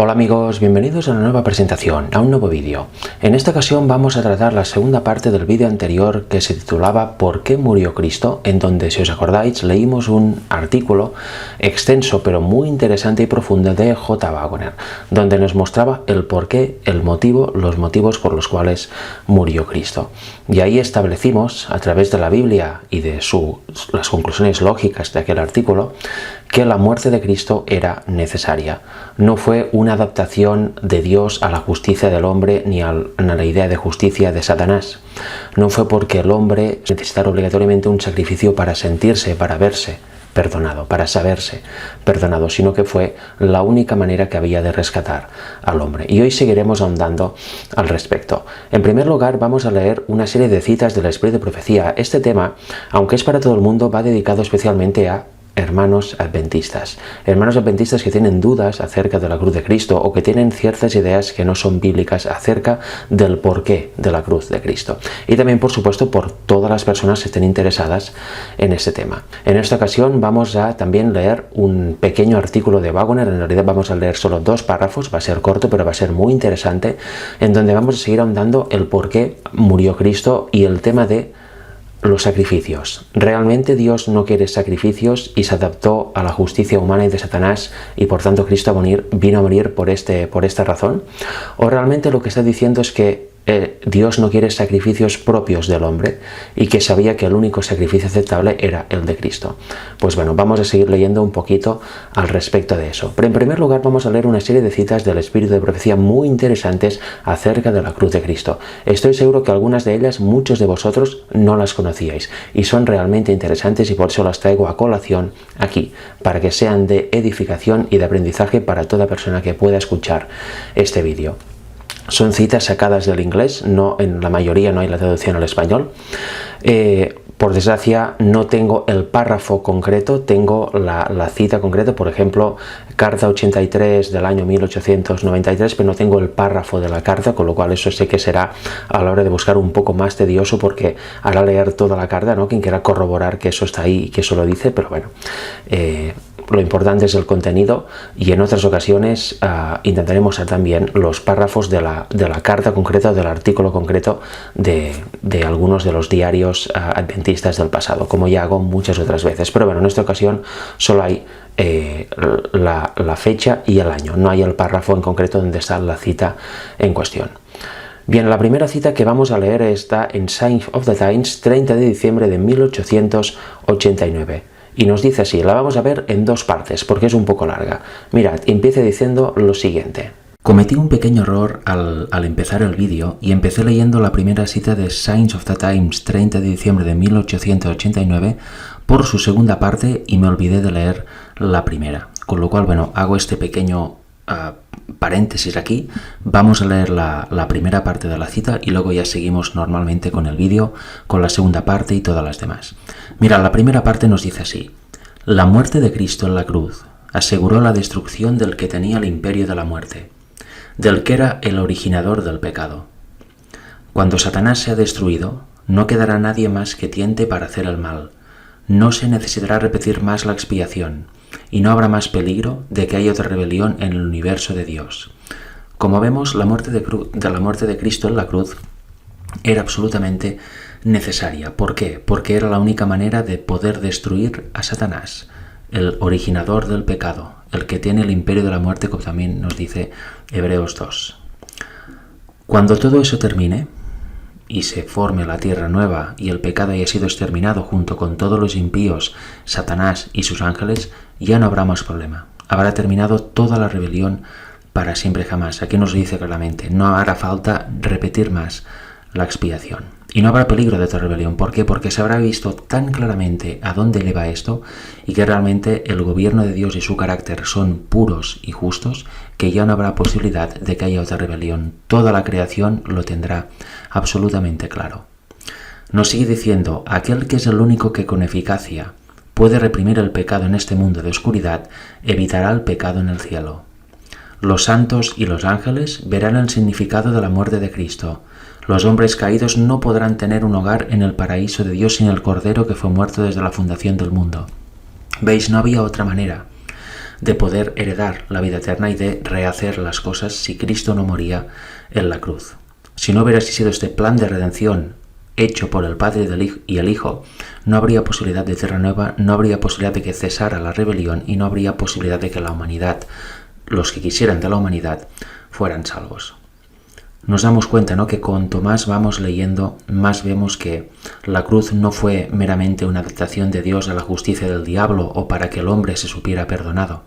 Hola amigos, bienvenidos a una nueva presentación, a un nuevo vídeo. En esta ocasión vamos a tratar la segunda parte del vídeo anterior que se titulaba ¿Por qué murió Cristo?, en donde, si os acordáis, leímos un artículo extenso pero muy interesante y profundo de J. Waggoner, donde nos mostraba el porqué, el motivo, los motivos por los cuales murió Cristo. Y ahí establecimos, a través de la Biblia y de las conclusiones lógicas de aquel artículo, que la muerte de Cristo era necesaria. No fue una adaptación de Dios a la justicia del hombre ni a la idea de justicia de Satanás. No fue porque el hombre necesitara obligatoriamente un sacrificio para sentirse, para verse perdonado, para saberse perdonado, sino que fue la única manera que había de rescatar al hombre. Y hoy seguiremos ahondando al respecto. En primer lugar, vamos a leer una serie de citas del Espíritu de Profecía. Este tema, aunque es para todo el mundo, va dedicado especialmente a hermanos adventistas que tienen dudas acerca de la cruz de Cristo o que tienen ciertas ideas que no son bíblicas acerca del porqué de la cruz de Cristo. Y también, por supuesto, por todas las personas que estén interesadas en este tema. En esta ocasión vamos a también leer un pequeño artículo de Waggoner. En realidad vamos a leer solo 2 párrafos, va a ser corto pero va a ser muy interesante, en donde vamos a seguir ahondando el por qué murió Cristo y el tema de los sacrificios. ¿Realmente Dios no quiere sacrificios y se adaptó a la justicia humana y de Satanás y por tanto Cristo vino a morir por esta razón? ¿O realmente lo que está diciendo es que Dios no quiere sacrificios propios del hombre y que sabía que el único sacrificio aceptable era el de Cristo? Pues bueno, vamos a seguir leyendo un poquito al respecto de eso. Pero en primer lugar vamos a leer una serie de citas del Espíritu de Profecía muy interesantes acerca de la cruz de Cristo. Estoy seguro que algunas de ellas muchos de vosotros no las conocíais y son realmente interesantes, y por eso las traigo a colación aquí, para que sean de edificación y de aprendizaje para toda persona que pueda escuchar este vídeo. Son citas sacadas del inglés, en la mayoría no hay la traducción al español. Por desgracia no tengo el párrafo concreto, tengo la cita concreta, por ejemplo, carta 83 del año 1893, pero no tengo el párrafo de la carta, con lo cual eso sé que será a la hora de buscar un poco más tedioso, porque hará leer toda la carta, ¿no? Quien quiera corroborar que eso está ahí y que eso lo dice, pero bueno. Lo importante es el contenido, y en otras ocasiones intentaremos usar también los párrafos de la carta concreta, del artículo concreto de algunos de los diarios adventistas del pasado, como ya hago muchas otras veces. Pero bueno, en esta ocasión solo hay la fecha y el año, no hay el párrafo en concreto donde está la cita en cuestión. Bien, la primera cita que vamos a leer está en Signs of the Times, 30 de diciembre de 1889. Y nos dice así, la vamos a ver en 2 partes porque es un poco larga. Mirad, empieza diciendo lo siguiente. Cometí un pequeño error al empezar el vídeo y empecé leyendo la primera cita de Signs of the Times, 30 de diciembre de 1889, por su segunda parte, y me olvidé de leer la primera. Con lo cual, bueno, hago este pequeño paréntesis aquí. Vamos a leer la primera parte de la cita y luego ya seguimos normalmente con el vídeo, con la segunda parte y todas las demás. Mira, la primera parte nos dice así: la muerte de Cristo en la cruz aseguró la destrucción del que tenía el imperio de la muerte, del que era el originador del pecado. Cuando Satanás sea destruido, no quedará nadie más que tiente para hacer el mal. No se necesitará repetir más la expiación, y no habrá más peligro de que haya otra rebelión en el universo de Dios. Como vemos, la muerte de Cristo en la cruz era absolutamente necesaria. ¿Por qué? Porque era la única manera de poder destruir a Satanás, el originador del pecado, el que tiene el imperio de la muerte, como también nos dice Hebreos 2. Cuando todo eso termine y se forme la tierra nueva y el pecado haya sido exterminado junto con todos los impíos, Satanás y sus ángeles, ya no habrá más problema. Habrá terminado toda la rebelión para siempre jamás. Aquí nos dice claramente, no hará falta repetir más la expiación. Y no habrá peligro de otra rebelión. ¿Por qué? Porque se habrá visto tan claramente a dónde lleva esto y que realmente el gobierno de Dios y su carácter son puros y justos, que ya no habrá posibilidad de que haya otra rebelión. Toda la creación lo tendrá absolutamente claro. Nos sigue diciendo, aquel que es el único que con eficacia puede reprimir el pecado en este mundo de oscuridad, evitará el pecado en el cielo. Los santos y los ángeles verán el significado de la muerte de Cristo. Los hombres caídos no podrán tener un hogar en el paraíso de Dios sin el Cordero que fue muerto desde la fundación del mundo. ¿Veis? No había otra manera. de poder heredar la vida eterna y de rehacer las cosas si Cristo no moría en la cruz. Si no hubiera existido este plan de redención hecho por el Padre y el Hijo, no habría posibilidad de tierra nueva, no habría posibilidad de que cesara la rebelión y no habría posibilidad de que la humanidad, los que quisieran de la humanidad, fueran salvos. Nos damos cuenta, ¿no?, que cuanto más vamos leyendo, más vemos que la cruz no fue meramente una adaptación de Dios a la justicia del diablo o para que el hombre se supiera perdonado.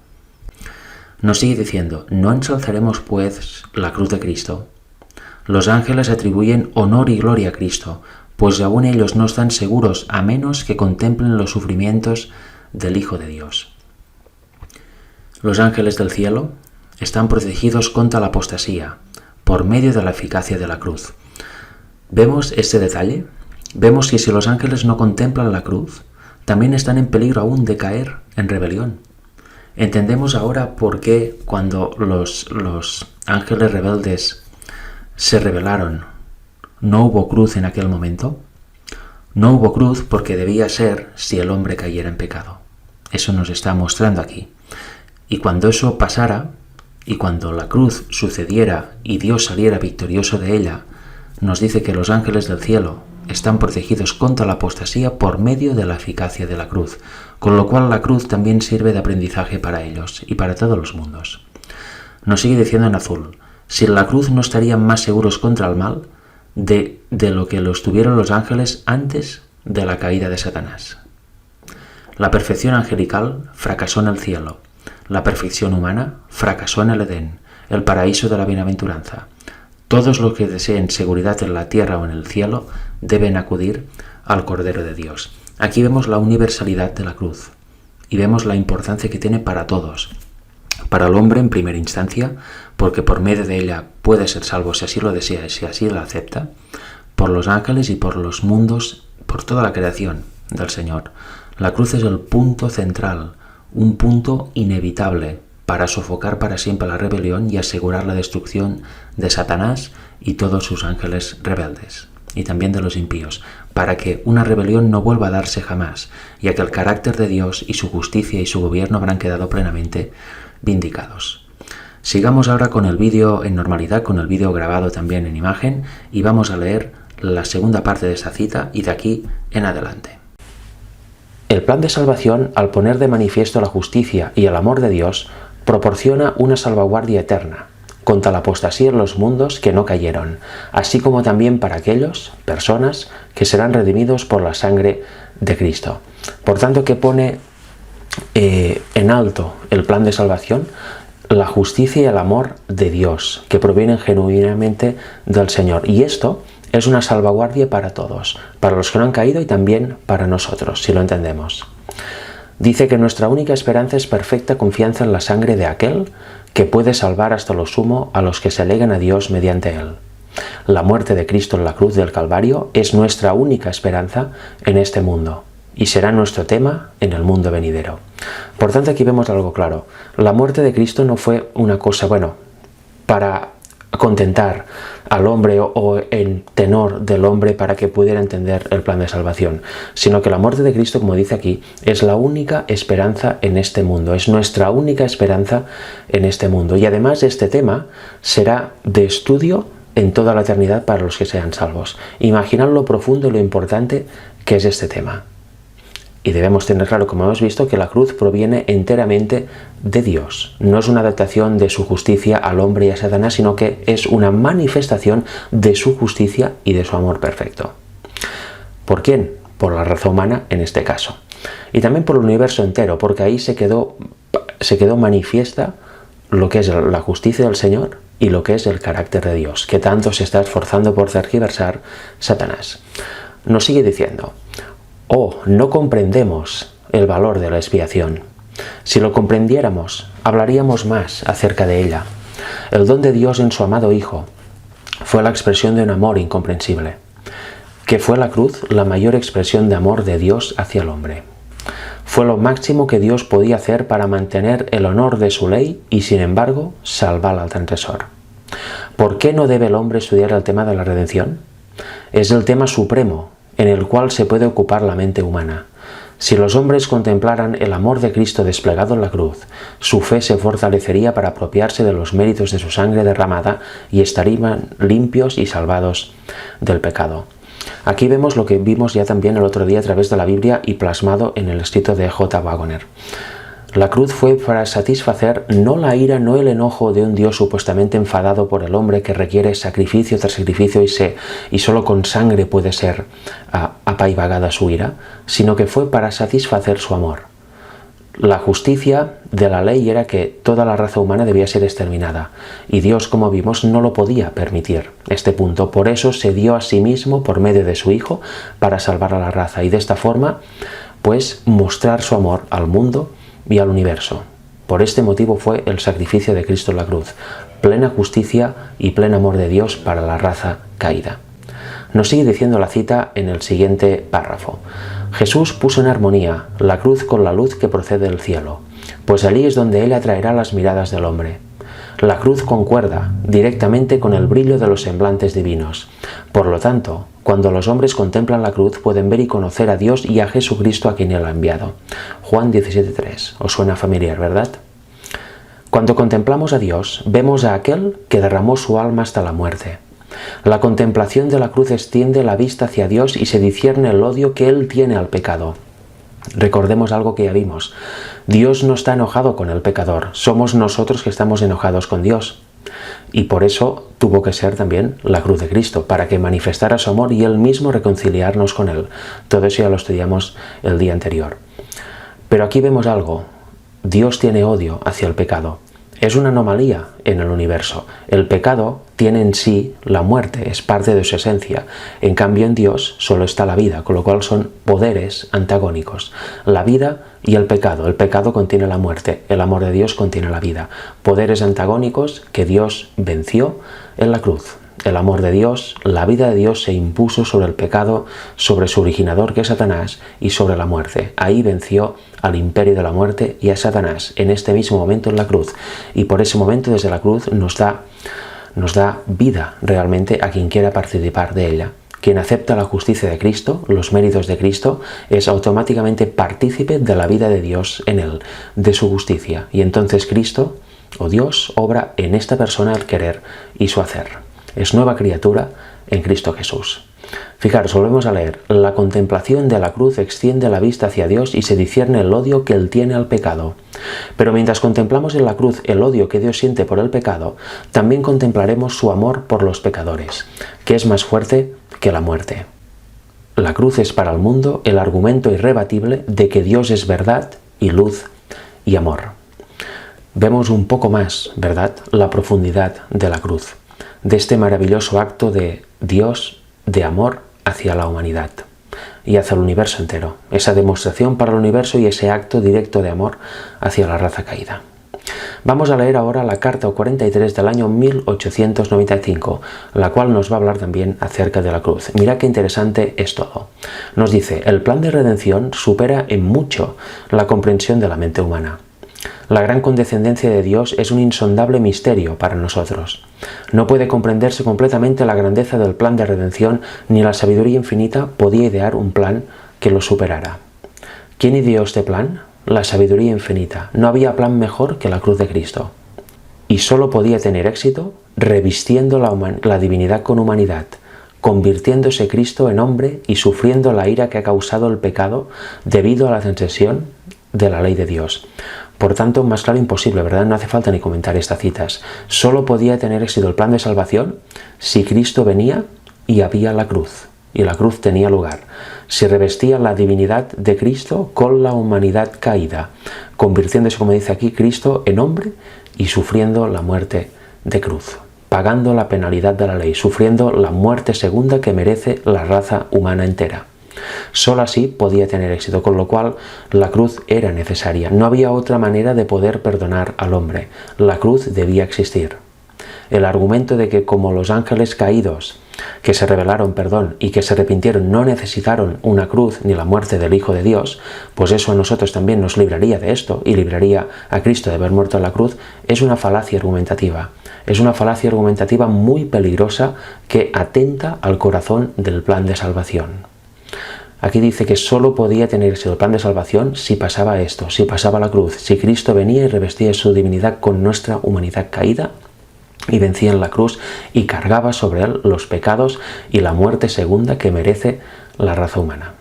Nos sigue diciendo, ¿no ensalzaremos pues la cruz de Cristo? Los ángeles atribuyen honor y gloria a Cristo, pues aún ellos no están seguros a menos que contemplen los sufrimientos del Hijo de Dios. Los ángeles del cielo están protegidos contra la apostasía por medio de la eficacia de la cruz. ¿Vemos este detalle? Vemos que si los ángeles no contemplan la cruz, también están en peligro aún de caer en rebelión. Entendemos ahora por qué cuando los ángeles rebeldes se rebelaron, no hubo cruz en aquel momento. No hubo cruz porque debía ser si el hombre cayera en pecado. Eso nos está mostrando aquí. Y cuando eso pasara, y cuando la cruz sucediera y Dios saliera victorioso de ella, nos dice que los ángeles del cielo están protegidos contra la apostasía por medio de la eficacia de la cruz, con lo cual la cruz también sirve de aprendizaje para ellos y para todos los mundos. Nos sigue diciendo en azul, sin la cruz no estarían más seguros contra el mal de lo que lo estuvieron los ángeles antes de la caída de Satanás. La perfección angelical fracasó en el cielo. La perfección humana fracasó en el Edén, el paraíso de la bienaventuranza. Todos los que deseen seguridad en la tierra o en el cielo deben acudir al Cordero de Dios. Aquí vemos la universalidad de la cruz y vemos la importancia que tiene para todos. Para el hombre en primera instancia, porque por medio de ella puede ser salvo si así lo desea y si así la acepta, por los ángeles y por los mundos, por toda la creación del Señor. La cruz es el punto central, un punto inevitable para sofocar para siempre la rebelión y asegurar la destrucción de Satanás y todos sus ángeles rebeldes, y también de los impíos, para que una rebelión no vuelva a darse jamás, ya que el carácter de Dios y su justicia y su gobierno habrán quedado plenamente vindicados. Sigamos ahora con el vídeo en normalidad, con el vídeo grabado también en imagen, y vamos a leer la segunda parte de esta cita y de aquí en adelante. El plan de salvación, al poner de manifiesto la justicia y el amor de Dios, proporciona una salvaguardia eterna contra la apostasía en los mundos que no cayeron, así como también para aquellos, personas, que serán redimidos por la sangre de Cristo. Por tanto, que pone en alto el plan de salvación, la justicia y el amor de Dios, que provienen genuinamente del Señor. Y esto es una salvaguardia para todos, para los que no han caído y también para nosotros, si lo entendemos. Dice que nuestra única esperanza es perfecta confianza en la sangre de aquel que puede salvar hasta lo sumo a los que se alegan a Dios mediante él. La muerte de Cristo en la cruz del Calvario es nuestra única esperanza en este mundo y será nuestro tema en el mundo venidero. Por tanto, aquí vemos algo claro. La muerte de Cristo no fue una cosa, para contentar al hombre o en tenor del hombre para que pudiera entender el plan de salvación, sino que la muerte de Cristo, como dice aquí, es la única esperanza en este mundo, es nuestra única esperanza en este mundo. Y además este tema será de estudio en toda la eternidad para los que sean salvos. Imaginad lo profundo y lo importante que es este tema. Y debemos tener claro, como hemos visto, que la cruz proviene enteramente de Dios. No es una adaptación de su justicia al hombre y a Satanás, sino que es una manifestación de su justicia y de su amor perfecto. ¿Por quién? Por la raza humana en este caso. Y también por el universo entero, porque ahí se quedó manifiesta lo que es la justicia del Señor y lo que es el carácter de Dios, que tanto se está esforzando por tergiversar Satanás. Nos sigue diciendo: no comprendemos el valor de la expiación. Si lo comprendiéramos, hablaríamos más acerca de ella. El don de Dios en su amado Hijo fue la expresión de un amor incomprensible, que fue la cruz la mayor expresión de amor de Dios hacia el hombre. Fue lo máximo que Dios podía hacer para mantener el honor de su ley y, sin embargo, salvar al transgresor. ¿Por qué no debe el hombre estudiar el tema de la redención? Es el tema supremo en el cual se puede ocupar la mente humana. Si los hombres contemplaran el amor de Cristo desplegado en la cruz, su fe se fortalecería para apropiarse de los méritos de su sangre derramada y estarían limpios y salvados del pecado. Aquí vemos lo que vimos ya también el otro día a través de la Biblia y plasmado en el escrito de J. Waggoner. La cruz fue para satisfacer no la ira, no el enojo de un Dios supuestamente enfadado por el hombre que requiere sacrificio tras sacrificio y solo con sangre puede ser apaivagada su ira, sino que fue para satisfacer su amor. La justicia de la ley era que toda la raza humana debía ser exterminada, y Dios, como vimos, no lo podía permitir, este punto. Por eso se dio a sí mismo por medio de su Hijo para salvar a la raza, y de esta forma, pues, mostrar su amor al mundo y al universo. Por este motivo fue el sacrificio de Cristo en la cruz, plena justicia y pleno amor de Dios para la raza caída. Nos sigue diciendo la cita en el siguiente párrafo. Jesús puso en armonía la cruz con la luz que procede del cielo, pues allí es donde Él atraerá las miradas del hombre. La cruz concuerda directamente con el brillo de los semblantes divinos. Por lo tanto, cuando los hombres contemplan la cruz pueden ver y conocer a Dios y a Jesucristo a quien Él ha enviado. Juan 17:3. ¿Os suena familiar, verdad? Cuando contemplamos a Dios, vemos a aquel que derramó su alma hasta la muerte. La contemplación de la cruz extiende la vista hacia Dios y se discierne el odio que Él tiene al pecado. Recordemos algo que ya vimos. Dios no está enojado con el pecador, somos nosotros que estamos enojados con Dios. Y por eso tuvo que ser también la cruz de Cristo, para que manifestara su amor y Él mismo reconciliarnos con Él. Todo eso ya lo estudiamos el día anterior. Pero aquí vemos algo. Dios tiene odio hacia el pecado. Es una anomalía en el universo. El pecado tiene en sí la muerte, es parte de su esencia. En cambio, en Dios solo está la vida, con lo cual son poderes antagónicos. La vida y el pecado. El pecado contiene la muerte, el amor de Dios contiene la vida. Poderes antagónicos que Dios venció en la cruz. El amor de Dios, la vida de Dios se impuso sobre el pecado, sobre su originador que es Satanás y sobre la muerte. Ahí venció al imperio de la muerte y a Satanás en este mismo momento en la cruz. Y por ese momento desde la cruz nos da vida realmente a quien quiera participar de ella. Quien acepta la justicia de Cristo, los méritos de Cristo, es automáticamente partícipe de la vida de Dios en él, de su justicia. Y entonces Cristo, o Dios, obra en esta persona el querer y su hacer. Es nueva criatura en Cristo Jesús. Fijaros, volvemos a leer. La contemplación de la cruz extiende la vista hacia Dios y se discierne el odio que Él tiene al pecado. Pero mientras contemplamos en la cruz el odio que Dios siente por el pecado, también contemplaremos su amor por los pecadores, que es más fuerte que la muerte. La cruz es para el mundo el argumento irrebatible de que Dios es verdad y luz y amor. Vemos un poco más, ¿verdad?, la profundidad de la cruz, de este maravilloso acto de Dios de amor hacia la humanidad y hacia el universo entero, esa demostración para el universo y ese acto directo de amor hacia la raza caída. Vamos a leer ahora la carta 43 del año 1895, la cual nos va a hablar también acerca de la cruz. Mira qué interesante es todo. Nos dice, el plan de redención supera en mucho la comprensión de la mente humana. La gran condescendencia de Dios es un insondable misterio para nosotros. No puede comprenderse completamente la grandeza del plan de redención, ni la sabiduría infinita podía idear un plan que lo superara. ¿Quién ideó este plan? La sabiduría infinita. No había plan mejor que la cruz de Cristo. Y solo podía tener éxito revistiendo la divinidad con humanidad, convirtiéndose Cristo en hombre y sufriendo la ira que ha causado el pecado debido a la transgresión de la ley de Dios. Por tanto, más claro imposible, ¿verdad? No hace falta ni comentar estas citas. Solo podía tener éxito el plan de salvación si Cristo venía y había la cruz, y la cruz tenía lugar. Si revestía la divinidad de Cristo con la humanidad caída, convirtiéndose, como dice aquí, Cristo en hombre y sufriendo la muerte de cruz, pagando la penalidad de la ley, sufriendo la muerte segunda que merece la raza humana entera. Solo así podía tener éxito, con lo cual la cruz era necesaria. No había otra manera de poder perdonar al hombre. La cruz debía existir. El argumento de que como los ángeles caídos que se rebelaron, y que se arrepintieron no necesitaron una cruz ni la muerte del Hijo de Dios, pues eso a nosotros también nos libraría de esto y libraría a Cristo de haber muerto en la cruz, es una falacia argumentativa. Es una falacia argumentativa muy peligrosa que atenta al corazón del plan de salvación. Aquí dice que solo podía tener éxito el plan de salvación si pasaba esto, si pasaba la cruz, si Cristo venía y revestía su divinidad con nuestra humanidad caída y vencía en la cruz y cargaba sobre él los pecados y la muerte segunda que merece la raza humana.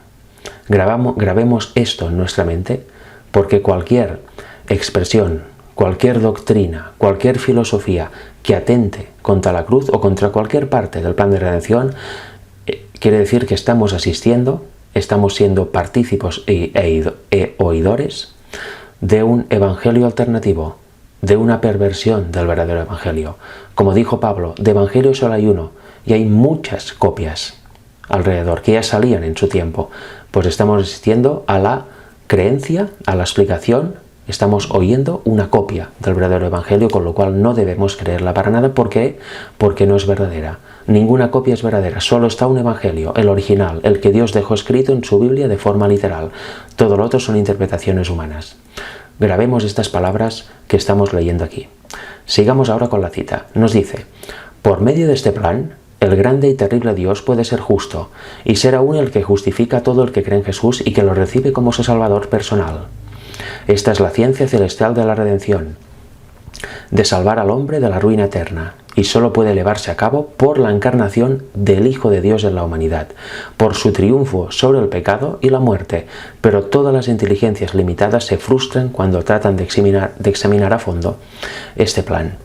Grabemos esto en nuestra mente, porque cualquier expresión, cualquier doctrina, cualquier filosofía que atente contra la cruz o contra cualquier parte del plan de redención, quiere decir que estamos asistiendo, estamos siendo partícipes e oidores de un evangelio alternativo, de una perversión del verdadero evangelio. Como dijo Pablo, de evangelio solo hay uno y hay muchas copias alrededor que ya salían en su tiempo. Pues estamos asistiendo a la creencia, a la explicación, estamos oyendo una copia del verdadero evangelio, con lo cual no debemos creerla para nada. ¿Por qué? Porque no es verdadera. Ninguna copia es verdadera, solo está un evangelio, el original, el que Dios dejó escrito en su Biblia de forma literal. Todo lo otro son interpretaciones humanas. Grabemos estas palabras que estamos leyendo aquí. Sigamos ahora con la cita. Nos dice: por medio de este plan, el grande y terrible Dios puede ser justo y ser aún el que justifica a todo el que cree en Jesús y que lo recibe como su Salvador personal. Esta es la ciencia celestial de la redención, de salvar al hombre de la ruina eterna, y solo puede llevarse a cabo por la encarnación del Hijo de Dios en la humanidad, por su triunfo sobre el pecado y la muerte, pero todas las inteligencias limitadas se frustran cuando tratan de examinar a fondo este plan.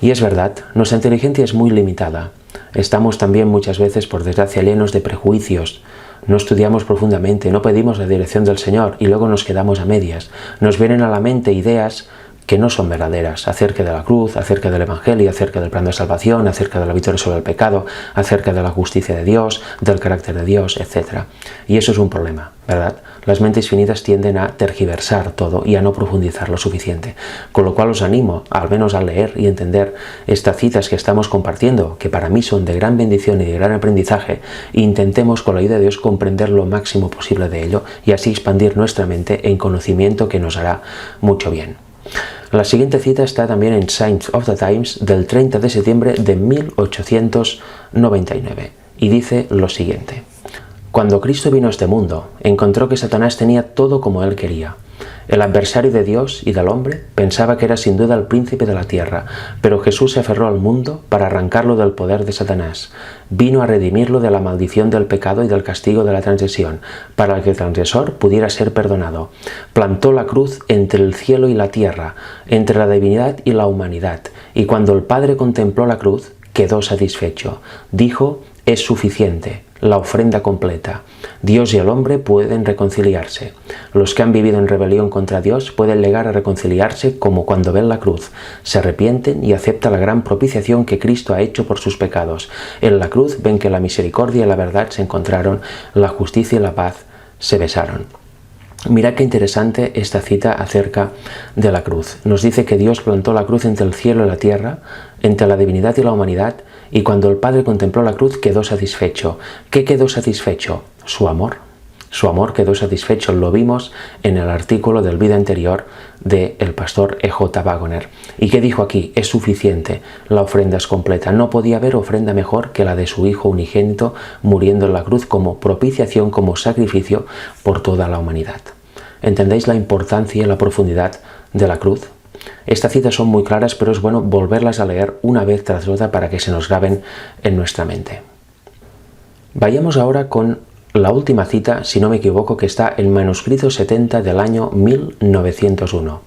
Y es verdad, nuestra inteligencia es muy limitada. Estamos también muchas veces, por desgracia, llenos de prejuicios. No estudiamos profundamente, no pedimos la dirección del Señor y luego nos quedamos a medias. Nos vienen a la mente ideas que no son verdaderas, acerca de la cruz, acerca del Evangelio, acerca del plan de salvación, acerca de la victoria sobre el pecado, acerca de la justicia de Dios, del carácter de Dios, etc. Y eso es un problema, ¿verdad? Las mentes finitas tienden a tergiversar todo y a no profundizar lo suficiente. Con lo cual os animo, al menos a leer y entender estas citas que estamos compartiendo, que para mí son de gran bendición y de gran aprendizaje, e intentemos con la ayuda de Dios comprender lo máximo posible de ello y así expandir nuestra mente en conocimiento que nos hará mucho bien. La siguiente cita está también en Signs of the Times del 30 de septiembre de 1899 y dice lo siguiente: cuando Cristo vino a este mundo, encontró que Satanás tenía todo como él quería. El adversario de Dios y del hombre pensaba que era sin duda el príncipe de la tierra, pero Jesús se aferró al mundo para arrancarlo del poder de Satanás. Vino a redimirlo de la maldición del pecado y del castigo de la transgresión, para que el transgresor pudiera ser perdonado. Plantó la cruz entre el cielo y la tierra, entre la divinidad y la humanidad, y cuando el Padre contempló la cruz, quedó satisfecho. Dijo: es suficiente, la ofrenda completa. Dios y el hombre pueden reconciliarse. Los que han vivido en rebelión contra Dios pueden llegar a reconciliarse como cuando ven la cruz, se arrepienten y aceptan la gran propiciación que Cristo ha hecho por sus pecados. En la cruz ven que la misericordia y la verdad se encontraron, la justicia y la paz se besaron. Mirad qué interesante esta cita acerca de la cruz. Nos dice que Dios plantó la cruz entre el cielo y la tierra, entre la divinidad y la humanidad, y cuando el Padre contempló la cruz quedó satisfecho. ¿Qué quedó satisfecho? Su amor. Su amor quedó satisfecho. Lo vimos en el artículo del vídeo anterior del pastor E.J. Wagoner. ¿Y qué dijo aquí? Es suficiente. La ofrenda es completa. No podía haber ofrenda mejor que la de su Hijo unigénito muriendo en la cruz como propiciación, como sacrificio por toda la humanidad. ¿Entendéis la importancia y la profundidad de la cruz? Estas citas son muy claras, pero es bueno volverlas a leer una vez tras otra para que se nos graben en nuestra mente. Vayamos ahora con la última cita, si no me equivoco, que está en manuscrito 70 del año 1901.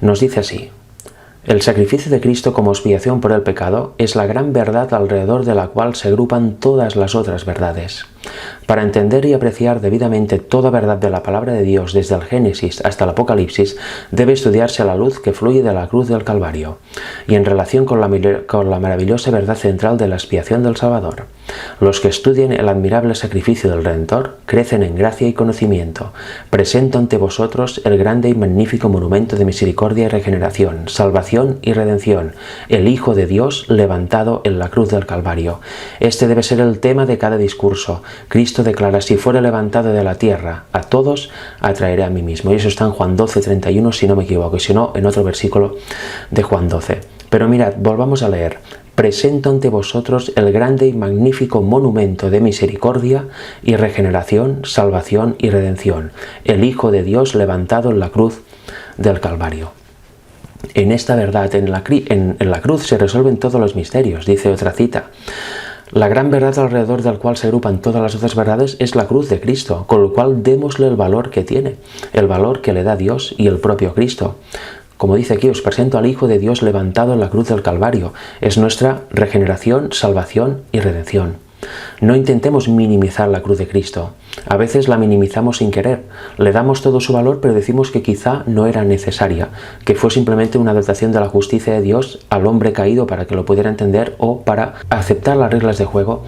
Nos dice así: el sacrificio de Cristo como expiación por el pecado es la gran verdad alrededor de la cual se agrupan todas las otras verdades. Para entender y apreciar debidamente toda verdad de la palabra de Dios desde el Génesis hasta el Apocalipsis, debe estudiarse la luz que fluye de la cruz del Calvario, y en relación con la maravillosa verdad central de la expiación del Salvador. Los que estudien el admirable sacrificio del Redentor crecen en gracia y conocimiento. Presento ante vosotros el grande y magnífico monumento de misericordia y regeneración, salvación y redención, el Hijo de Dios levantado en la cruz del Calvario. Este debe ser el tema de cada discurso. Cristo declara: si fuere levantado de la tierra, a todos atraeré a mí mismo. Y eso está en Juan 12:31, si no me equivoco, y si no, en otro versículo de Juan 12. Pero mirad, volvamos a leer. Presento ante vosotros el grande y magnífico monumento de misericordia y regeneración, salvación y redención, el Hijo de Dios levantado en la cruz del Calvario. En esta verdad, en la cruz se resuelven todos los misterios, dice otra cita. La gran verdad alrededor del cual se agrupan todas las otras verdades es la cruz de Cristo, con lo cual démosle el valor que tiene, el valor que le da Dios y el propio Cristo. Como dice aquí, os presento al Hijo de Dios levantado en la cruz del Calvario. Es nuestra regeneración, salvación y redención. No intentemos minimizar la cruz de Cristo. A veces la minimizamos sin querer. Le damos todo su valor, pero decimos que quizá no era necesaria, que fue simplemente una dotación de la justicia de Dios al hombre caído para que lo pudiera entender o para aceptar las reglas de juego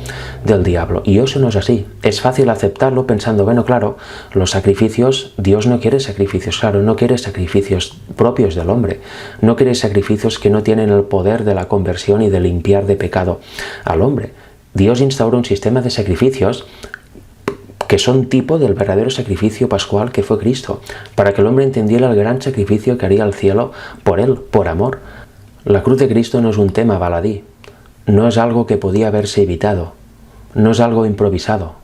del diablo. Y eso no es así. Es fácil aceptarlo pensando, bueno, claro, los sacrificios, Dios no quiere sacrificios, claro, no quiere sacrificios propios del hombre. No quiere sacrificios que no tienen el poder de la conversión y de limpiar de pecado al hombre. Dios instauró un sistema de sacrificios que son tipo del verdadero sacrificio pascual que fue Cristo, para que el hombre entendiera el gran sacrificio que haría el cielo por él, por amor. La cruz de Cristo no es un tema baladí, no es algo que podía haberse evitado, no es algo improvisado,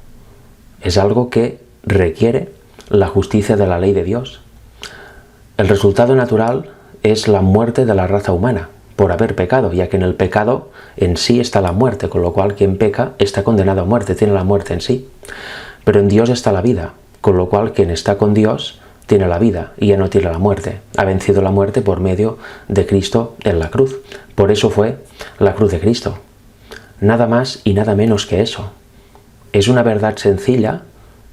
es algo que requiere la justicia de la ley de Dios. El resultado natural es la muerte de la raza humana, por haber pecado, ya que en el pecado en sí está la muerte, con lo cual quien peca está condenado a muerte, tiene la muerte en sí. Pero en Dios está la vida, con lo cual quien está con Dios tiene la vida y ya no tiene la muerte. Ha vencido la muerte por medio de Cristo en la cruz. Por eso fue la cruz de Cristo. Nada más y nada menos que eso. Es una verdad sencilla,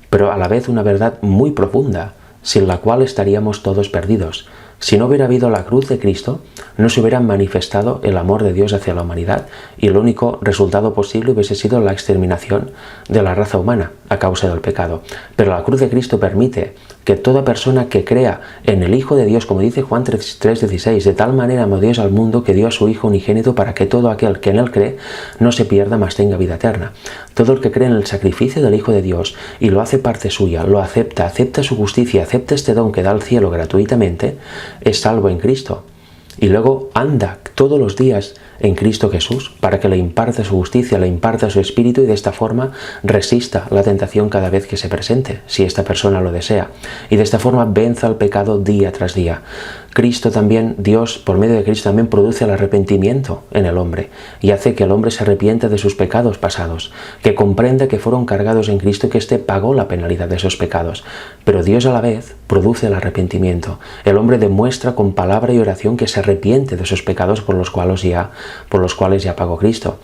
pero a la vez una verdad muy profunda, sin la cual estaríamos todos perdidos. Si no hubiera habido la cruz de Cristo, no se hubiera manifestado el amor de Dios hacia la humanidad y el único resultado posible hubiese sido la exterminación de la raza humana a causa del pecado. Pero la cruz de Cristo permite que toda persona que crea en el Hijo de Dios, como dice Juan 3:16, de tal manera amó Dios al mundo que dio a su Hijo unigénito para que todo aquel que en él cree no se pierda, mas tenga vida eterna. Todo el que cree en el sacrificio del Hijo de Dios y lo hace parte suya, lo acepta su justicia, acepta este don que da al cielo gratuitamente, es salvo en Cristo. Y luego anda todos los días en Cristo Jesús para que le imparte su justicia, le imparta su espíritu y de esta forma resista la tentación cada vez que se presente, si esta persona lo desea. Y de esta forma venza el pecado día tras día. Cristo también, Dios, por medio de Cristo también produce el arrepentimiento en el hombre y hace que el hombre se arrepienta de sus pecados pasados, que comprenda que fueron cargados en Cristo y que éste pagó la penalidad de esos pecados. Pero Dios a la vez produce el arrepentimiento. El hombre demuestra con palabra y oración que se arrepiente de esos pecados por los cuales ya pagó Cristo.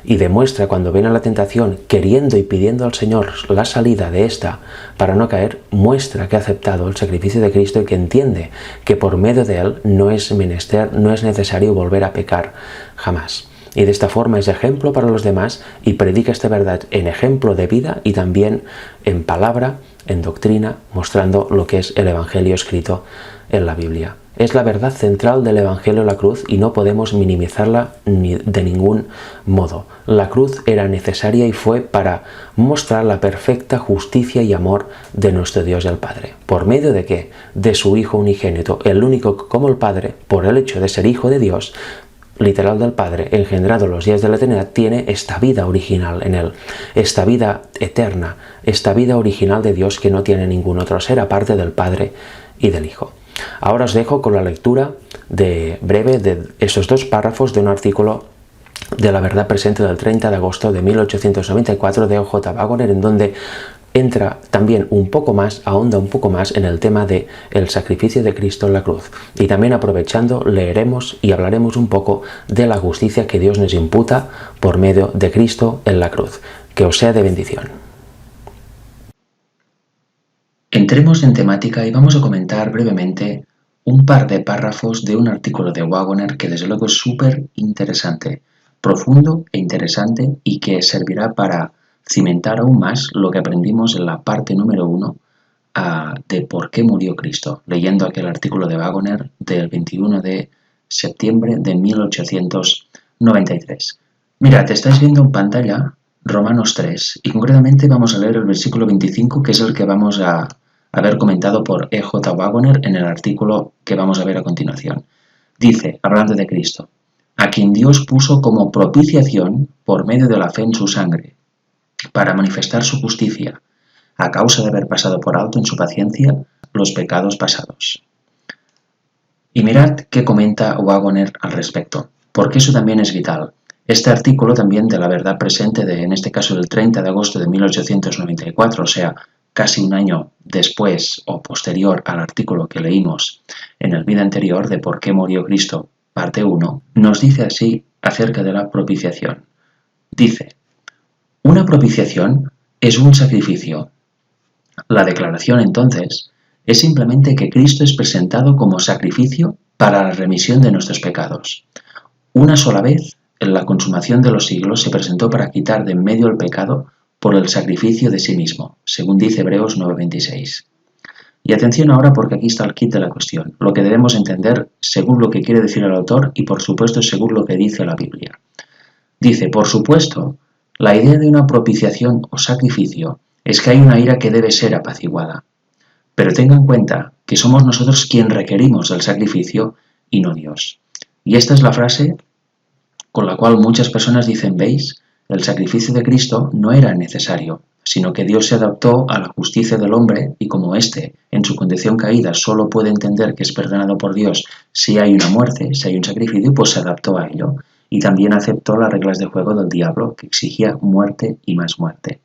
Y demuestra cuando viene la tentación, queriendo y pidiendo al Señor la salida de esta para no caer, muestra que ha aceptado el sacrificio de Cristo y que entiende que por medio de él no es necesario volver a pecar jamás. Y de esta forma es ejemplo para los demás y predica esta verdad en ejemplo de vida y también en palabra, en doctrina, mostrando lo que es el Evangelio escrito en la Biblia. Es la verdad central del Evangelio de la cruz y no podemos minimizarla de ningún modo. La cruz era necesaria y fue para mostrar la perfecta justicia y amor de nuestro Dios el Padre. ¿Por medio de qué? De su Hijo unigénito, el único que como el Padre, por el hecho de ser Hijo de Dios, literal del Padre, engendrado en los días de la eternidad, tiene esta vida original en él, esta vida eterna, esta vida original de Dios que no tiene ningún otro ser aparte del Padre y del Hijo. Ahora os dejo con la lectura breve de esos dos párrafos de un artículo de La Verdad Presente del 30 de agosto de 1894 de O.J. Waggoner, en donde entra también ahonda un poco más en el tema de el sacrificio de Cristo en la cruz. Y también aprovechando, leeremos y hablaremos un poco de la justicia que Dios nos imputa por medio de Cristo en la cruz. Que os sea de bendición. Entremos en temática y vamos a comentar brevemente un par de párrafos de un artículo de Waggoner que desde luego es súper interesante, profundo e interesante y que servirá para cimentar aún más lo que aprendimos en la parte número 1 de por qué murió Cristo, leyendo aquel artículo de Waggoner del 21 de septiembre de 1893. Mirad, estáis viendo en pantalla Romanos 3 y concretamente vamos a leer el versículo 25, que es el que vamos a haber comentado por E.J. Waggoner en el artículo que vamos a ver a continuación. Dice, hablando de Cristo: a quien Dios puso como propiciación por medio de la fe en su sangre, para manifestar su justicia, a causa de haber pasado por alto en su paciencia los pecados pasados. Y mirad qué comenta Waggoner al respecto, porque eso también es vital. Este artículo también de La Verdad Presente, en este caso del 30 de agosto de 1894, o sea, casi un año después o posterior al artículo que leímos en el vídeo anterior de ¿Por qué murió Cristo? Parte 1, nos dice así acerca de la propiciación. Dice, una propiciación es un sacrificio. La declaración, entonces, es simplemente que Cristo es presentado como sacrificio para la remisión de nuestros pecados. Una sola vez, en la consumación de los siglos, se presentó para quitar de en medio el pecado por el sacrificio de sí mismo, según dice Hebreos 9:26. Y atención ahora porque aquí está el kit de la cuestión, lo que debemos entender según lo que quiere decir el autor y por supuesto según lo que dice la Biblia. Dice, por supuesto, la idea de una propiciación o sacrificio es que hay una ira que debe ser apaciguada. Pero tenga en cuenta que somos nosotros quien requerimos el sacrificio y no Dios. Y esta es la frase con la cual muchas personas dicen, ¿veis? El sacrificio de Cristo no era necesario, sino que Dios se adaptó a la justicia del hombre y como éste, en su condición caída, solo puede entender que es perdonado por Dios si hay una muerte, si hay un sacrificio, pues se adaptó a ello. Y también aceptó las reglas de juego del diablo, que exigía muerte y más muerte.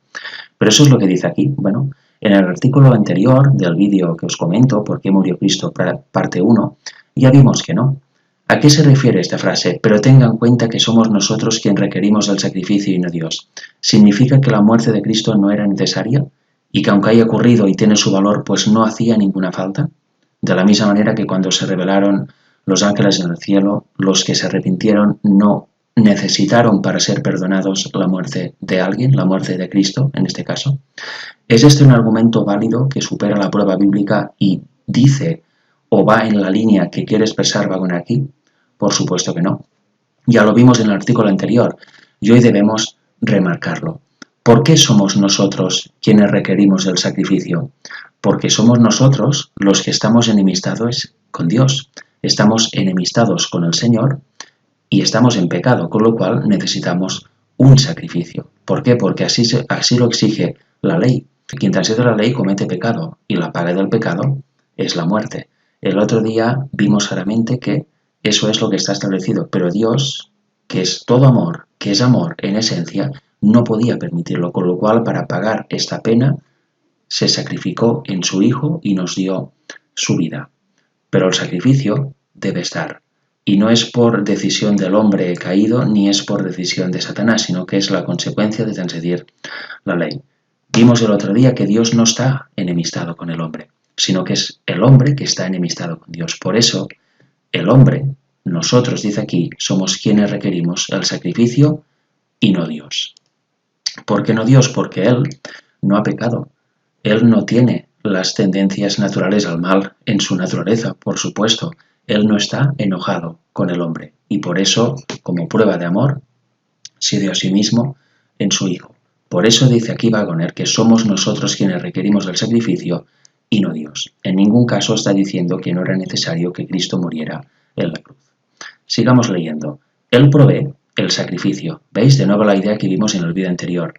Pero eso es lo que dice aquí. Bueno, en el artículo anterior del vídeo que os comento, ¿Por qué murió Cristo? Parte 1, ya vimos que no. ¿A qué se refiere esta frase? Pero tenga en cuenta que somos nosotros quien requerimos el sacrificio y no Dios. ¿Significa que la muerte de Cristo no era necesaria? ¿Y que aunque haya ocurrido y tiene su valor, pues no hacía ninguna falta? De la misma manera que cuando se rebelaron los ángeles en el cielo, los que se arrepintieron no necesitaron para ser perdonados la muerte de alguien, la muerte de Cristo en este caso. ¿Es este un argumento válido que supera la prueba bíblica y dice o va en la línea que quiere expresar Waggoner aquí? Por supuesto que no. Ya lo vimos en el artículo anterior y hoy debemos remarcarlo. ¿Por qué somos nosotros quienes requerimos el sacrificio? Porque somos nosotros los que estamos enemistados con Dios. Estamos enemistados con el Señor y estamos en pecado, con lo cual necesitamos un sacrificio. ¿Por qué? Porque así lo exige la ley. Quien transgrede la ley comete pecado y la paga del pecado es la muerte. El otro día vimos claramente que eso es lo que está establecido, pero Dios, que es todo amor, que es amor en esencia, no podía permitirlo, con lo cual para pagar esta pena se sacrificó en su Hijo y nos dio su vida. Pero el sacrificio debe estar. Y no es por decisión del hombre caído, ni es por decisión de Satanás, sino que es la consecuencia de transgredir la ley. Vimos el otro día que Dios no está enemistado con el hombre, sino que es el hombre que está enemistado con Dios. Por eso, el hombre, nosotros, dice aquí, somos quienes requerimos el sacrificio y no Dios. ¿Por qué no Dios? Porque Él no ha pecado. Él no tiene las tendencias naturales al mal en su naturaleza, por supuesto. Él no está enojado con el hombre y por eso, como prueba de amor, se dio a sí mismo en su Hijo. Por eso dice aquí Waggoner que somos nosotros quienes requerimos el sacrificio y no Dios. En ningún caso está diciendo que no era necesario que Cristo muriera en la cruz. Sigamos leyendo. Él provee el sacrificio. ¿Veis de nuevo la idea que vimos en el vídeo anterior?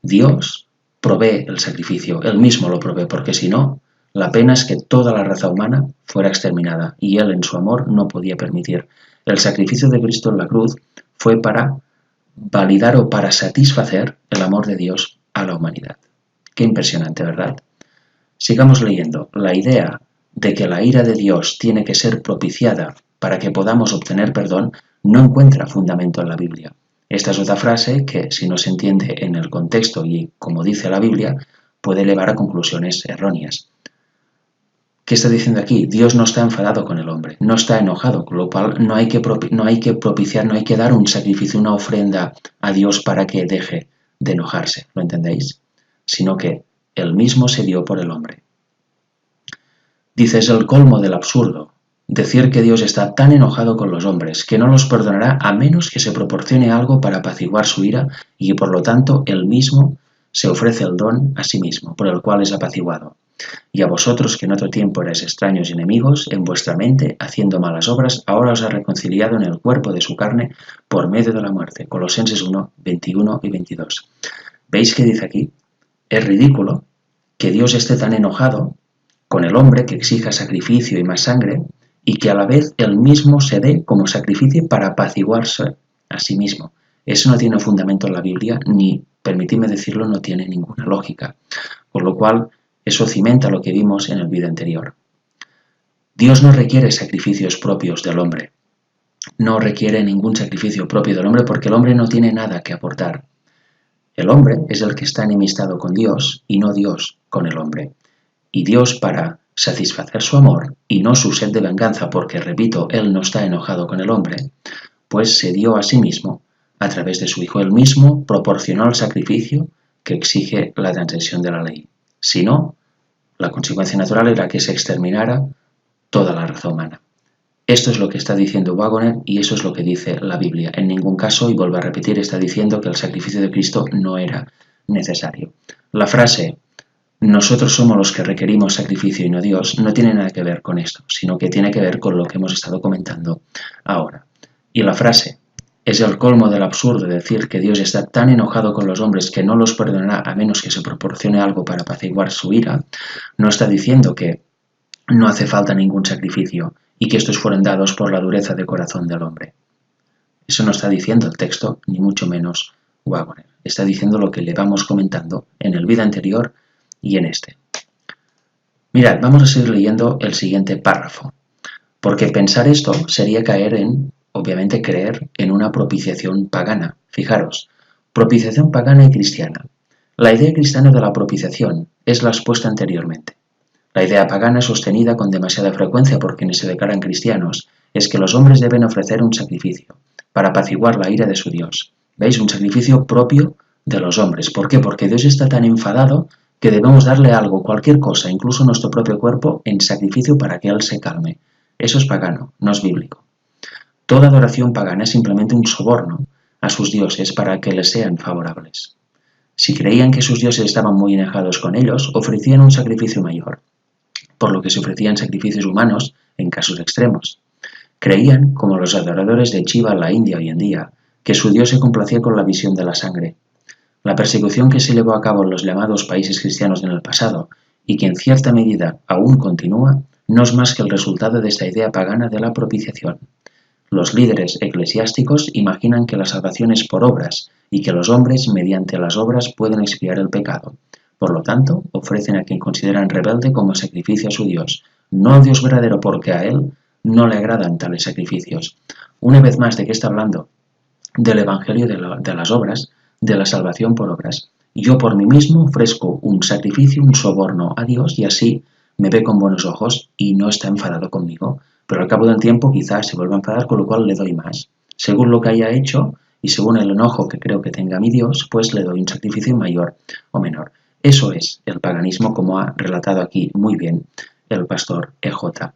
Dios provee el sacrificio. Él mismo lo provee, porque si no, la pena es que toda la raza humana fuera exterminada y Él en su amor no podía permitir. El sacrificio de Cristo en la cruz fue para validar o para satisfacer el amor de Dios a la humanidad. Qué impresionante, ¿verdad? Sigamos leyendo. La idea de que la ira de Dios tiene que ser propiciada para que podamos obtener perdón no encuentra fundamento en la Biblia. Esta es otra frase que, si no se entiende en el contexto y como dice la Biblia, puede llevar a conclusiones erróneas. ¿Qué está diciendo aquí? Dios no está enfadado con el hombre, no está enojado, con lo cual no hay que propiciar, no hay que dar un sacrificio, una ofrenda a Dios para que deje de enojarse, ¿lo entendéis? Sino que Él mismo se dio por el hombre. Dice, es el colmo del absurdo decir que Dios está tan enojado con los hombres que no los perdonará a menos que se proporcione algo para apaciguar su ira y que por lo tanto Él mismo se ofrece el don a sí mismo, por el cual es apaciguado. Y a vosotros, que en otro tiempo erais extraños y enemigos, en vuestra mente, haciendo malas obras, ahora os ha reconciliado en el cuerpo de su carne por medio de la muerte. Colosenses 1, 21 y 22. ¿Veis qué dice aquí? Es ridículo que Dios esté tan enojado con el hombre que exija sacrificio y más sangre, y que a la vez él mismo se dé como sacrificio para apaciguarse a sí mismo. Eso no tiene fundamento en la Biblia, ni, permitidme decirlo, no tiene ninguna lógica. Por lo cual, eso cimenta lo que vimos en el vídeo anterior. Dios no requiere sacrificios propios del hombre. No requiere ningún sacrificio propio del hombre porque el hombre no tiene nada que aportar. El hombre es el que está enemistado con Dios y no Dios con el hombre. Y Dios, para satisfacer su amor y no su sed de venganza, porque, repito, Él no está enojado con el hombre, pues se dio a sí mismo a través de su Hijo. Él mismo proporcionó el sacrificio que exige la transgresión de la ley. Si no, la consecuencia natural era que se exterminara toda la raza humana. Esto es lo que está diciendo Waggoner y eso es lo que dice la Biblia. En ningún caso, y vuelvo a repetir, está diciendo que el sacrificio de Cristo no era necesario. La frase "nosotros somos los que requerimos sacrificio y no Dios" no tiene nada que ver con esto, sino que tiene que ver con lo que hemos estado comentando ahora. Y la frase "es el colmo del absurdo decir que Dios está tan enojado con los hombres que no los perdonará a menos que se proporcione algo para apaciguar su ira", no está diciendo que no hace falta ningún sacrificio y que estos fueron dados por la dureza de corazón del hombre. Eso no está diciendo el texto, ni mucho menos Waggoner. Está diciendo lo que le vamos comentando en el vídeo anterior y en este. Mirad, vamos a seguir leyendo el siguiente párrafo, porque pensar esto sería caer en, obviamente, creer en una propiciación pagana. Fijaros, propiciación pagana y cristiana. La idea cristiana de la propiciación es la expuesta anteriormente. La idea pagana, sostenida con demasiada frecuencia por quienes se declaran cristianos, es que los hombres deben ofrecer un sacrificio para apaciguar la ira de su Dios. ¿Veis? Un sacrificio propio de los hombres. ¿Por qué? Porque Dios está tan enfadado que debemos darle algo, cualquier cosa, incluso nuestro propio cuerpo, en sacrificio para que Él se calme. Eso es pagano, no es bíblico. Toda adoración pagana es simplemente un soborno a sus dioses para que les sean favorables. Si creían que sus dioses estaban muy enojados con ellos, ofrecían un sacrificio mayor, por lo que se ofrecían sacrificios humanos en casos extremos. Creían, como los adoradores de Shiva en la India hoy en día, que su Dios se complacía con la visión de la sangre. La persecución que se llevó a cabo en los llamados países cristianos en el pasado, y que en cierta medida aún continúa, no es más que el resultado de esta idea pagana de la propiciación. Los líderes eclesiásticos imaginan que la salvación es por obras, y que los hombres, mediante las obras, pueden expiar el pecado. Por lo tanto, ofrecen a quien consideran rebelde como sacrificio a su Dios, no al Dios verdadero, porque a Él no le agradan tales sacrificios. Una vez más, ¿de qué está hablando? Del Evangelio de las obras, de la salvación por obras. Yo por mí mismo ofrezco un sacrificio, un soborno a Dios y así me ve con buenos ojos y no está enfadado conmigo. Pero al cabo del tiempo quizás se vuelva a enfadar, con lo cual le doy más. Según lo que haya hecho y según el enojo que creo que tenga mi Dios, pues le doy un sacrificio mayor o menor. Eso es el paganismo, como ha relatado aquí muy bien el pastor E.J.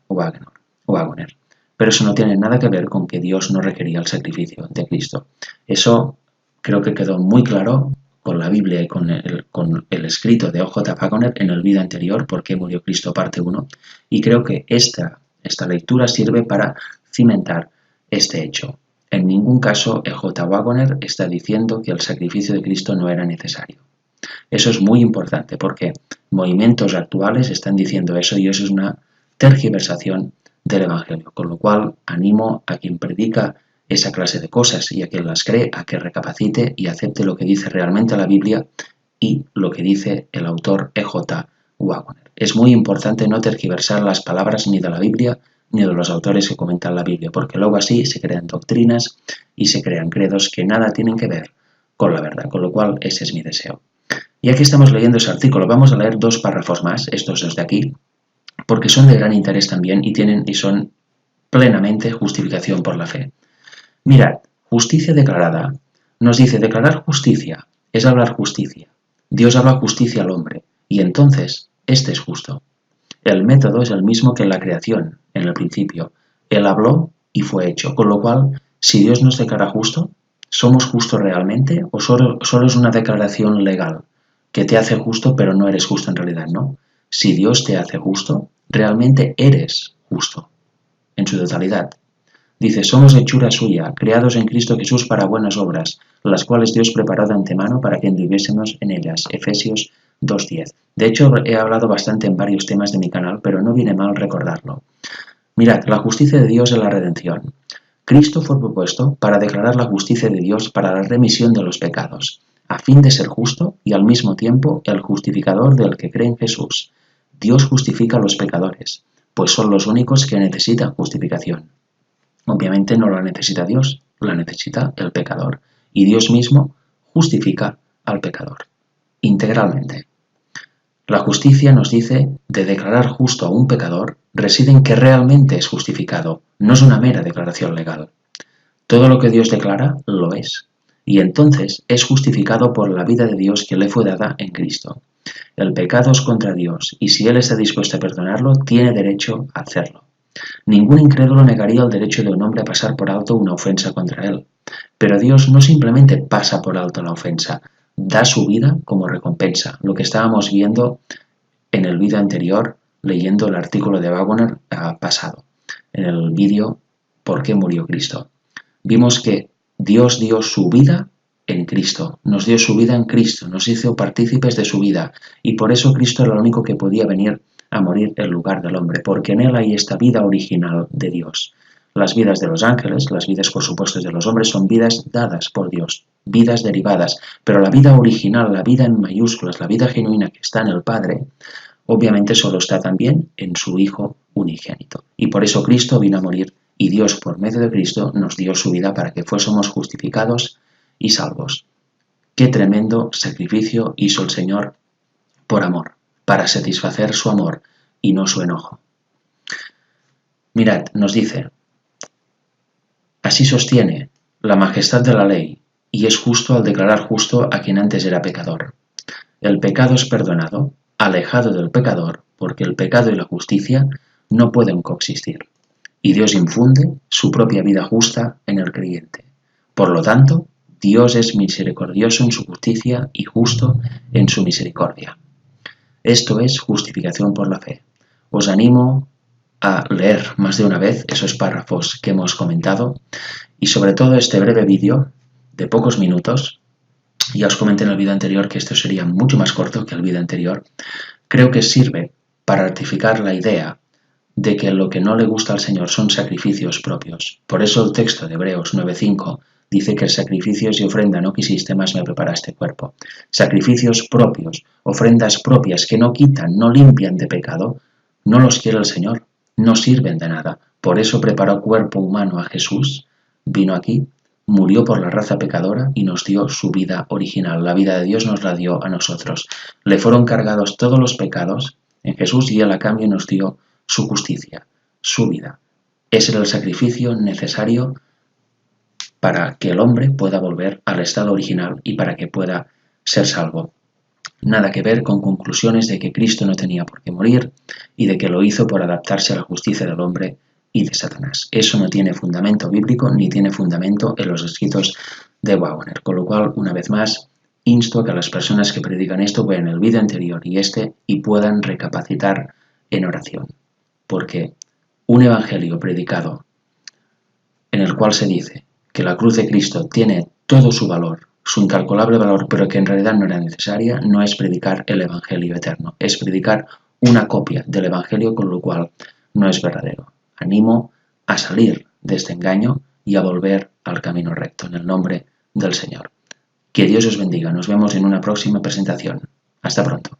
Waggoner. Pero eso no tiene nada que ver con que Dios no requería el sacrificio de Cristo. Eso creo que quedó muy claro con la Biblia y con el escrito de O.J. Waggoner en el vídeo anterior, ¿Por qué murió Cristo? Parte 1. Y creo que esta lectura sirve para cimentar este hecho. En ningún caso E.J. Waggoner está diciendo que el sacrificio de Cristo no era necesario. Eso es muy importante porque movimientos actuales están diciendo eso y eso es una tergiversación del Evangelio, con lo cual animo a quien predica esa clase de cosas y a quien las cree a que recapacite y acepte lo que dice realmente la Biblia y lo que dice el autor E.J. Waggoner. Es muy importante no tergiversar las palabras ni de la Biblia ni de los autores que comentan la Biblia, porque luego así se crean doctrinas y se crean credos que nada tienen que ver con la verdad, con lo cual ese es mi deseo. Ya que estamos leyendo ese artículo, vamos a leer 2 párrafos más, estos dos de aquí, porque son de gran interés también y son plenamente justificación por la fe. Mirad, justicia declarada. Nos dice, declarar justicia es hablar justicia. Dios habla justicia al hombre, y entonces, este es justo. El método es el mismo que en la creación, en el principio. Él habló y fue hecho, con lo cual, si Dios nos declara justo, ¿somos justos realmente o solo es una declaración legal que te hace justo pero no eres justo en realidad, no? Si Dios te hace justo, realmente eres justo, en su totalidad. Dice, somos hechura suya, creados en Cristo Jesús para buenas obras, las cuales Dios preparó de antemano para que anduviésemos en ellas. Efesios 2:10. De hecho, he hablado bastante en varios temas de mi canal, pero no viene mal recordarlo. Mirad, la justicia de Dios es la redención. Cristo fue propuesto para declarar la justicia de Dios para la remisión de los pecados, a fin de ser justo y al mismo tiempo el justificador del que cree en Jesús. Dios justifica a los pecadores, pues son los únicos que necesitan justificación. Obviamente no la necesita Dios, la necesita el pecador. Y Dios mismo justifica al pecador, integralmente. La justicia nos dice de declarar justo a un pecador reside en que realmente es justificado, no es una mera declaración legal. Todo lo que Dios declara lo es, y entonces es justificado por la vida de Dios que le fue dada en Cristo. El pecado es contra Dios, y si Él está dispuesto a perdonarlo, tiene derecho a hacerlo. Ningún incrédulo negaría el derecho de un hombre a pasar por alto una ofensa contra él. Pero Dios no simplemente pasa por alto la ofensa, da su vida como recompensa, lo que estábamos viendo en el vídeo anterior, leyendo el artículo de Wagner pasado, en el vídeo ¿Por qué murió Cristo? Vimos que Dios dio su vida en Cristo, nos dio su vida en Cristo, nos hizo partícipes de su vida, y por eso Cristo era el único que podía venir a morir en lugar del hombre, porque en él hay esta vida original de Dios. Las vidas de los ángeles, las vidas por supuesto de los hombres, son vidas dadas por Dios, vidas derivadas, pero la vida original, la vida en mayúsculas, la vida genuina que está en el Padre, obviamente solo está también en su Hijo unigénito. Y por eso Cristo vino a morir, y Dios por medio de Cristo nos dio su vida para que fuésemos justificados y salvos. Qué tremendo sacrificio hizo el Señor por amor, para satisfacer su amor y no su enojo. Mirad, nos dice, así sostiene la majestad de la ley, y es justo al declarar justo a quien antes era pecador. El pecado es perdonado, alejado del pecador, porque el pecado y la justicia no pueden coexistir, y Dios infunde su propia vida justa en el creyente. Por lo tanto, Dios es misericordioso en su justicia y justo en su misericordia. Esto es justificación por la fe. Os animo a leer más de una vez esos párrafos que hemos comentado y sobre todo este breve vídeo de pocos minutos. Ya os comenté en el vídeo anterior que esto sería mucho más corto que el vídeo anterior. Creo que sirve para ratificar la idea de que lo que no le gusta al Señor son sacrificios propios. Por eso el texto de Hebreos 9:5 dice que sacrificios y ofrenda no quisiste, más me preparaste cuerpo. Sacrificios propios, ofrendas propias que no quitan, no limpian de pecado, no los quiere el Señor, no sirven de nada. Por eso preparó cuerpo humano a Jesús, vino aquí, murió por la raza pecadora y nos dio su vida original. La vida de Dios nos la dio a nosotros. Le fueron cargados todos los pecados en Jesús y Él a cambio nos dio su justicia, su vida. Ese era el sacrificio necesario para que el hombre pueda volver al estado original y para que pueda ser salvo. Nada que ver con conclusiones de que Cristo no tenía por qué morir y de que lo hizo por adaptarse a la justicia del hombre y de Satanás. Eso no tiene fundamento bíblico ni tiene fundamento en los escritos de Wagner. Con lo cual, una vez más, insto a que las personas que predican esto vean el vídeo anterior y este y puedan recapacitar en oración. Porque un evangelio predicado en el cual se dice que la cruz de Cristo tiene todo su valor, su incalculable valor, pero que en realidad no era necesaria, no es predicar el evangelio eterno, es predicar una copia del evangelio, con lo cual no es verdadero. Animo a salir de este engaño y a volver al camino recto, en el nombre del Señor. Que Dios os bendiga. Nos vemos en una próxima presentación. Hasta pronto.